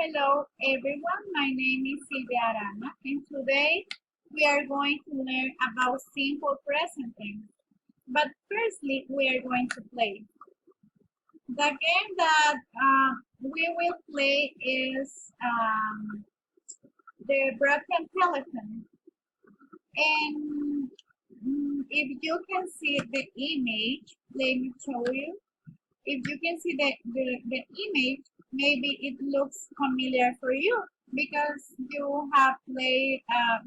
Hello everyone, my name is Silvia Arana and today we are going to learn about simple present tense. But firstly, we are going to play. The game that we will play is the broken telephone. And if you can see the image, let me show you. If you can see the image, maybe it looks familiar for you because you have played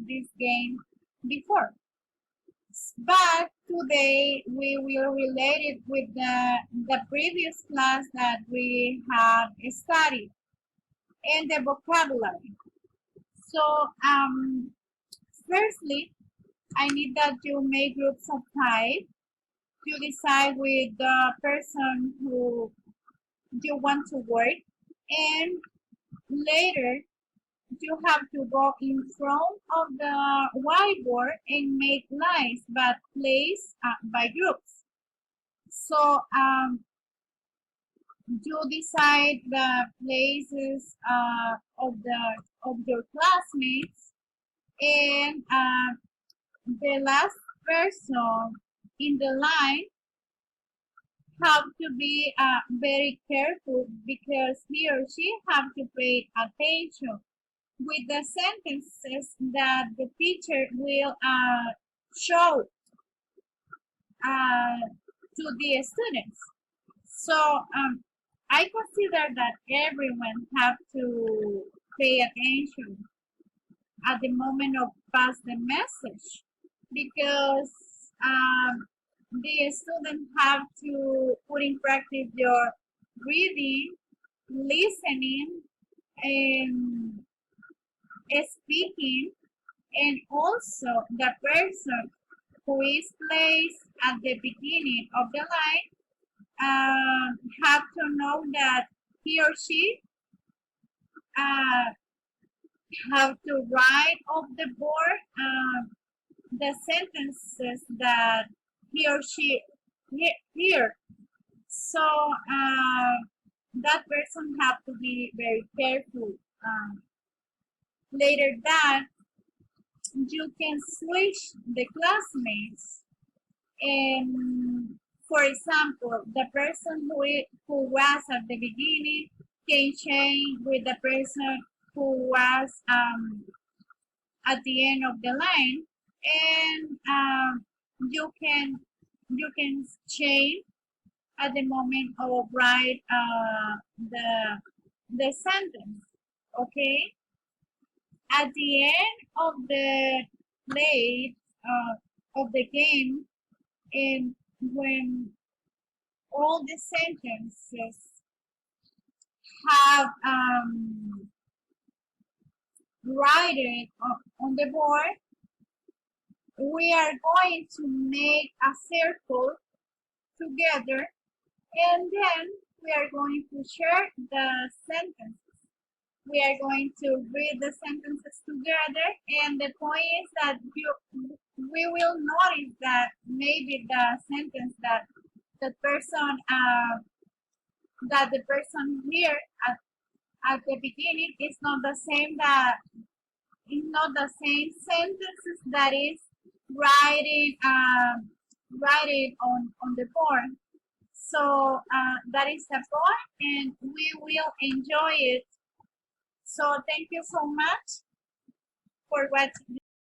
this game before. But today we will relate it with the previous class that we have studied and the vocabulary. So firstly, I need that you make groups of 5. You decide with the person who you want to work, and later you have to go in front of the whiteboard and make lines but placed by groups. So you decide the places of your classmates, and the last person in the line have to be very careful because he or she have to pay attention with the sentences that the teacher will show to the students. So I consider that everyone have to pay attention at the moment of pass the message because the students have to put in practice your reading, listening, and speaking, and also the person who is placed at the beginning of the line have to know that he or she have to write off the board the sentences that he or she hear. So that person have to be very careful. Later that you can switch the classmates, and for example, the person who was at the beginning can change with the person who was at the end of the line, and you can change at the moment of write the sentence. Okay, at the end of the play of the game, and when all the sentences have written on the board, we are going to make a circle together, and then we are going to share the sentences. We are going to read the sentences together, and the point is that we will notice that maybe the sentence that the person here at the beginning is not the same sentences that is writing on the board. So that is the point, and we will enjoy it. So thank you so much for watching.